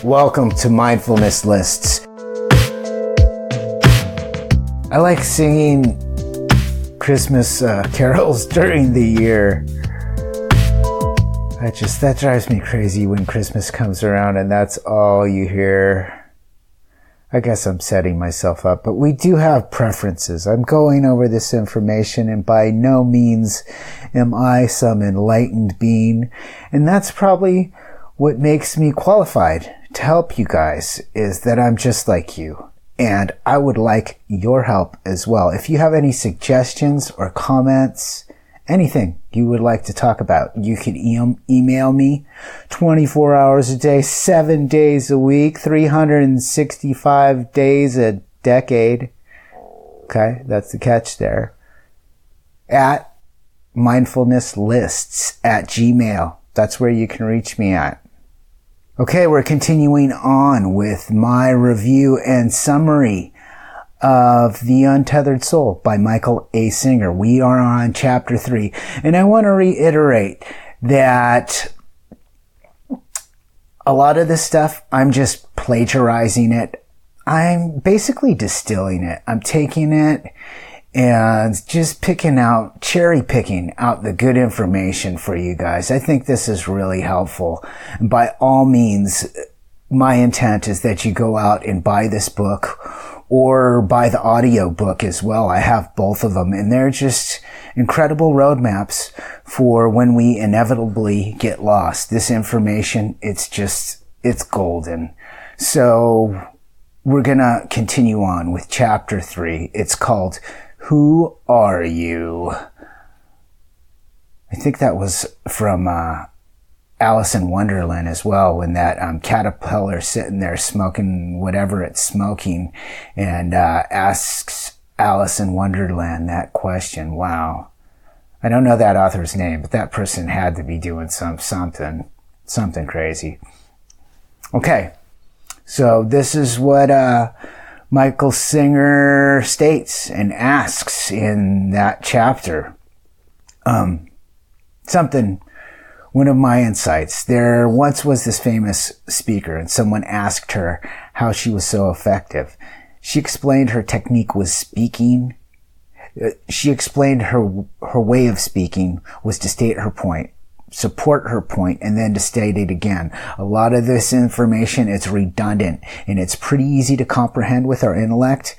Welcome to Mindfulness Lists. I like singing Christmas carols during the year. That drives me crazy when Christmas comes around and that's all you hear. I guess I'm setting myself up, but we do have preferences. I'm going over this information and by no means am I some enlightened being. And that's probably what makes me qualified to help you guys, is that I'm just like you. And I would like your help as well. If you have any suggestions or comments, anything you would like to talk about, you can email me 24 hours a day, 7 days a week, 365 days a decade. Okay, that's the catch there. At mindfulnesslists@gmail.com. That's where you can reach me at. Okay, we're continuing on with my review and summary of The Untethered Soul by Michael A. Singer. We are on chapter 3. And I want to reiterate that a lot of this stuff, I'm just plagiarizing it. I'm basically distilling it. I'm taking it and just cherry picking out the good information for you guys. I think this is really helpful. And by all means, my intent is that you go out and buy this book or buy the audio book as well. I have both of them, and they're just incredible roadmaps for when we inevitably get lost. This information, it's golden. So we're gonna continue on with chapter 3. It's called Who Are You? I think that was from Alice in Wonderland as well, when that caterpillar sitting there smoking whatever it's smoking and asks Alice in Wonderland that question. Wow. I don't know that author's name, but that person had to be doing something crazy. Okay. So this is what Michael Singer states and asks in that chapter. One of my insights. There once was this famous speaker, and someone asked her how she was so effective. She explained her technique was speaking. She explained her way of speaking was to state her point, support her point, and then to state it again. A lot of this information, it's redundant, and it's pretty easy to comprehend with our intellect,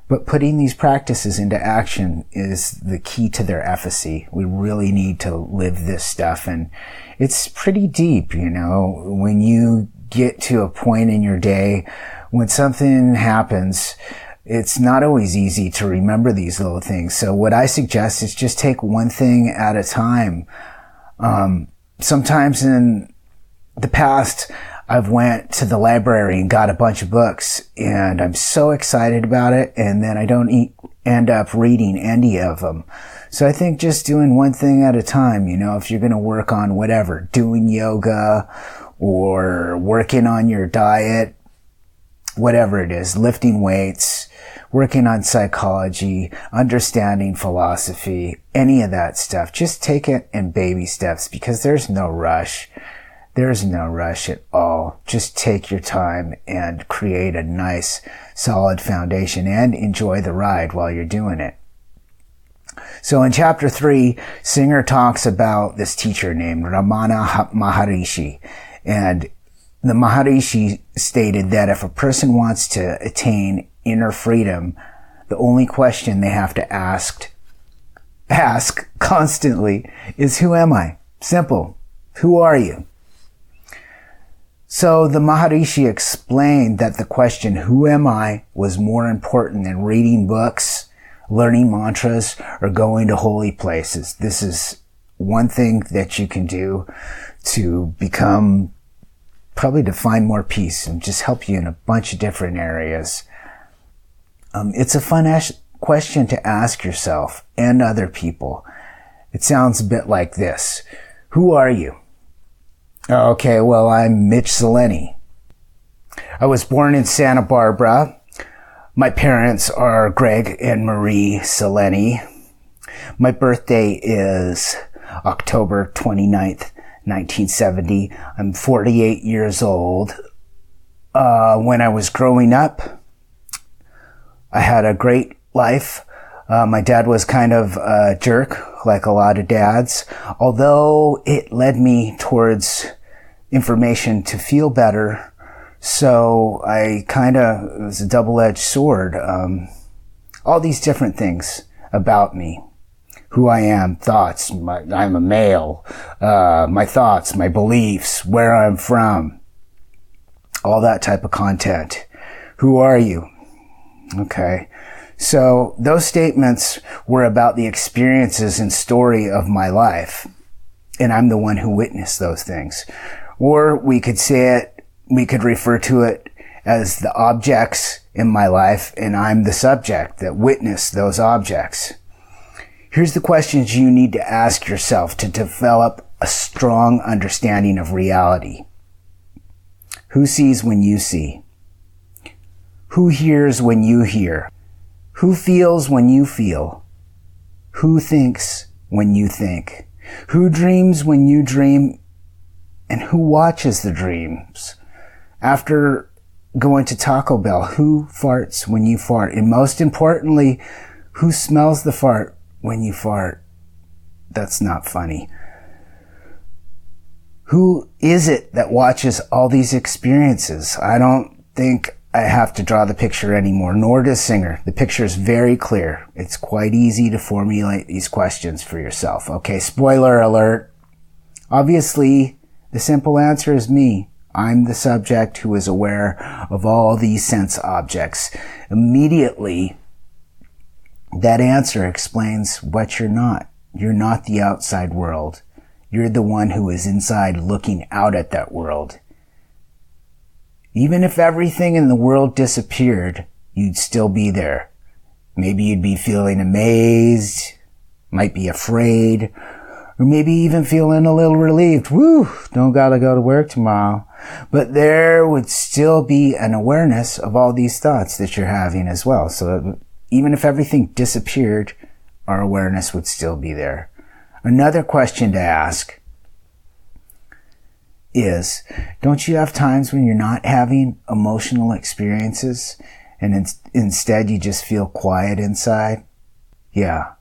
but putting these practices into action is the key to their efficacy. We really need to live this stuff, and it's pretty deep, when you get to a point in your day when something happens. It's not always easy to remember these little things. So what I suggest is just take one thing at a time. Sometimes in the past, I've went to the library and got a bunch of books, and I'm so excited about it, and then I don't end up reading any of them. So I think just doing one thing at a time, if you're going to work on whatever, doing yoga or working on your diet, whatever it is, lifting weights, working on psychology, understanding philosophy, any of that stuff, just take it in baby steps, because there's no rush. There's no rush at all. Just take your time and create a nice, solid foundation and enjoy the ride while you're doing it. So in chapter 3, Singer talks about this teacher named Ramana Maharishi. And the Maharishi stated that if a person wants to attain inner freedom, the only question they have to ask constantly is, who am I? Simple. Who are you? So the Maharishi explained that the question, who am I, was more important than reading books, learning mantras, or going to holy places. This is one thing that you can do to probably to find more peace and just help you in a bunch of different areas. It's a fun question to ask yourself and other people. It sounds a bit like this. Who are you? Okay, well, I'm Mitch Zeleny. I was born in Santa Barbara. My parents are Greg and Marie Zeleny. My birthday is October 29th, 1970. I'm 48 years old. when I was growing up, I had a great life. My dad was kind of a jerk, like a lot of dads, although it led me towards information to feel better. So it was a double-edged sword. All these different things about me, who I am, thoughts, I'm a male, my thoughts, my beliefs, where I'm from, all that type of content. Who are you? Okay. So those statements were about the experiences and story of my life. And I'm the one who witnessed those things. Or we could refer to it as the objects in my life, and I'm the subject that witnessed those objects. Here's the questions you need to ask yourself to develop a strong understanding of reality. Who sees when you see? Who hears when you hear? Who feels when you feel? Who thinks when you think? Who dreams when you dream? And who watches the dreams? After going to Taco Bell, who farts when you fart? And most importantly, who smells the fart when you fart? That's not funny. Who is it that watches all these experiences? I don't think I have to draw the picture anymore, nor does Singer. The picture is very clear. It's quite easy to formulate these questions for yourself. Okay, spoiler alert. Obviously, the simple answer is me. I'm the subject who is aware of all these sense objects. Immediately, that answer explains what you're not. You're not the outside world. You're the one who is inside looking out at that world. Even if everything in the world disappeared, you'd still be there. Maybe you'd be feeling amazed, might be afraid, or maybe even feeling a little relieved. Woo, don't gotta go to work tomorrow. But there would still be an awareness of all these thoughts that you're having as well. So even if everything disappeared, our awareness would still be there. Another question to ask is, don't you have times when you're not having emotional experiences and instead you just feel quiet inside? Yeah,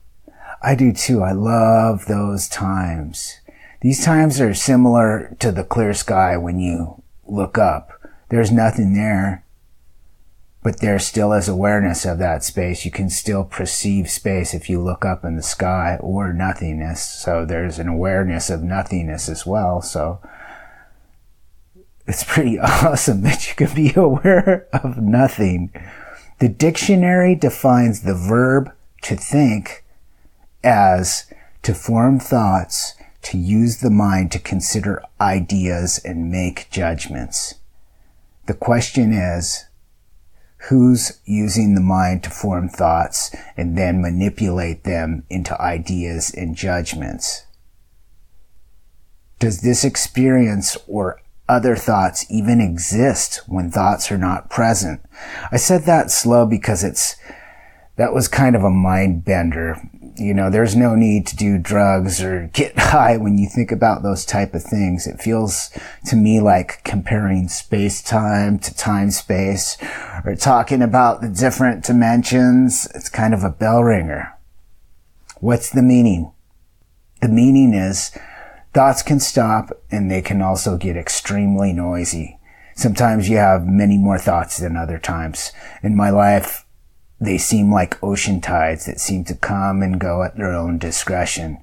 I do too. I love those times. These times are similar to the clear sky when you look up. There's nothing there, but there still is awareness of that space. You can still perceive space if you look up in the sky, or nothingness. So there's an awareness of nothingness as well. So it's pretty awesome that you can be aware of nothing. The dictionary defines the verb to think as to form thoughts, to use the mind to consider ideas and make judgments. The question is, who's using the mind to form thoughts and then manipulate them into ideas and judgments? Does this experience or other thoughts even exist when thoughts are not present? I said that slow because that was kind of a mind bender. You know, there's no need to do drugs or get high when you think about those type of things. It feels to me like comparing space-time to time-space, or talking about the different dimensions. It's kind of a bell ringer. What's the meaning? The meaning is thoughts can stop and they can also get extremely noisy. Sometimes you have many more thoughts than other times. In my life, they seem like ocean tides that seem to come and go at their own discretion.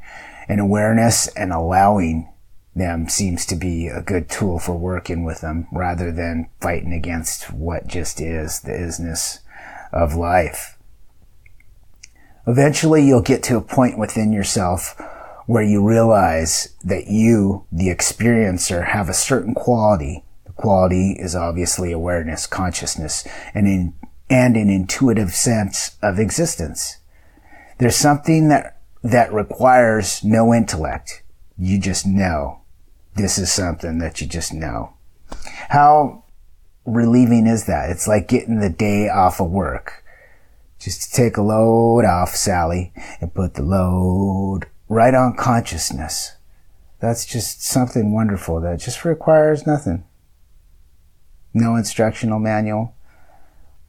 And awareness and allowing them seems to be a good tool for working with them rather than fighting against what just is, the isness of life. Eventually, you'll get to a point within yourself where you realize that you, the experiencer, have a certain quality. The quality is obviously awareness, consciousness, and an intuitive sense of existence. There's something that requires no intellect. You just know. This is something that you just know. How relieving is that? It's like getting the day off of work. Just to take a load off, Sally, and put the load right on consciousness. That's just something wonderful that just requires nothing. no instructional manual,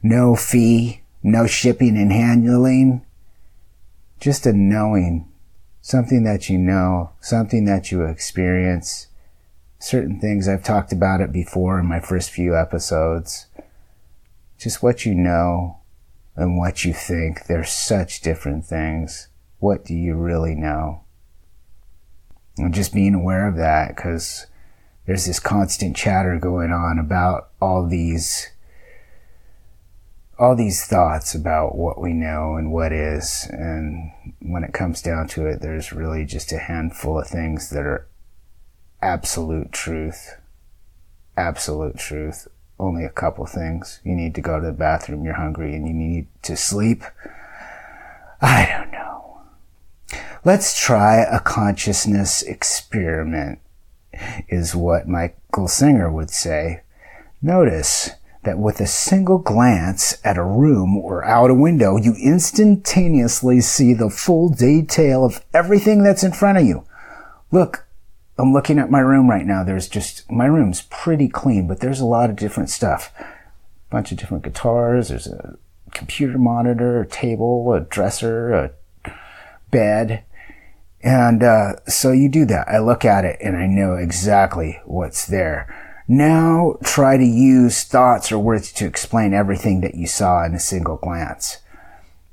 no fee, no shipping and handling, just a knowing, something that you know, something that you experience. Certain things, I've talked about it before in my first few episodes. Just what you know and what you think. They're such different things. What do you really know? And just being aware of that, because there's this constant chatter going on about all these thoughts about what we know and what is. And when it comes down to it, there's really just a handful of things that are absolute truth. Absolute truth. Only a couple things. You need to go to the bathroom, you're hungry, and you need to sleep. I don't know. Let's try a consciousness experiment, is what Michael Singer would say. Notice that with a single glance at a room or out a window, you instantaneously see the full detail of everything that's in front of you. Look, I'm looking at my room right now. My room's pretty clean, but there's a lot of different stuff. A bunch of different guitars. There's a computer monitor, a table, a dresser, a bed. And so you do that. I look at it and I know exactly what's there. Now try to use thoughts or words to explain everything that you saw in a single glance.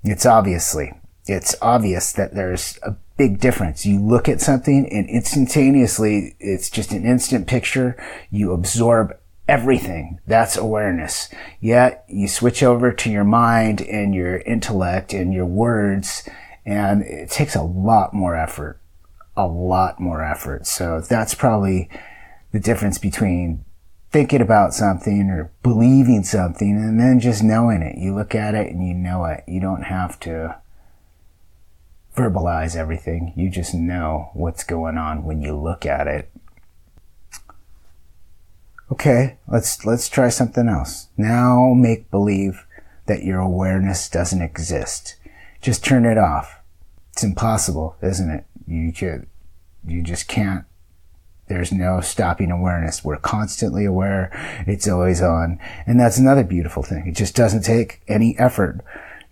It's obvious that there's a big difference. You look at something and instantaneously, it's just an instant picture. You absorb everything. That's awareness. Yet you switch over to your mind and your intellect and your words, and it takes a lot more effort. So that's probably the difference between thinking about something or believing something and then just knowing it. You look at it and you know it. You don't have to verbalize everything. You just know what's going on when you look at it. Okay, let's try something else. Now make believe that your awareness doesn't exist. Just turn it off. It's impossible, isn't it? You just can't. There's no stopping awareness. We're constantly aware. It's always on. And that's another beautiful thing. It just doesn't take any effort.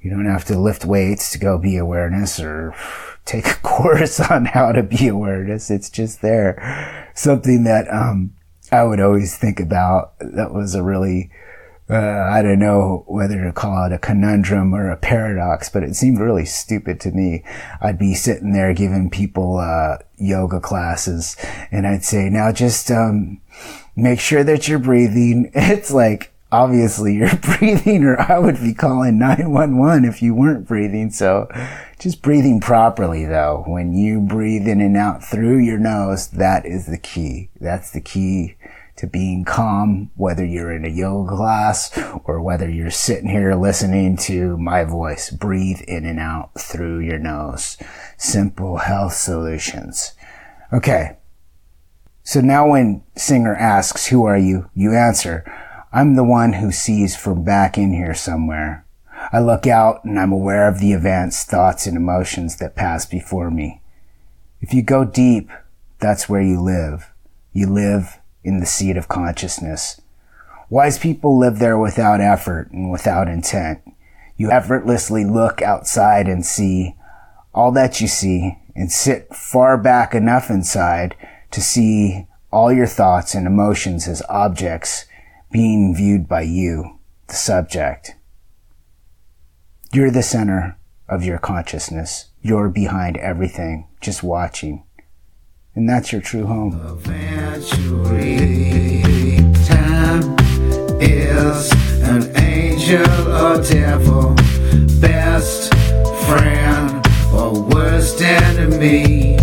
You don't have to lift weights to go be awareness or take a course on how to be awareness. It's just there. Something that I would always think about that was a really, I don't know whether to call it a conundrum or a paradox, but it seemed really stupid to me. I'd be sitting there giving people yoga classes and I'd say, now just make sure that you're breathing. It's like, obviously you're breathing, or I would be calling 911 if you weren't breathing. So just breathing properly though. When you breathe in and out through your nose, that is the key. That's the key to being calm, whether you're in a yoga class or whether you're sitting here listening to my voice. Breathe in and out through your nose. Simple health solutions. Okay. So now when Singer asks, who are you? You answer, I'm the one who sees from back in here somewhere. I look out and I'm aware of the events, thoughts, and emotions that pass before me. If you go deep, that's where you live. You live in the seat of consciousness. Wise people live there without effort and without intent. You effortlessly look outside and see all that you see and sit far back enough inside to see all your thoughts and emotions as objects being viewed by you, the subject. You're the center of your consciousness. You're behind everything, just watching. And that's your true home. Eventually, time is an angel or devil, best friend or worst enemy.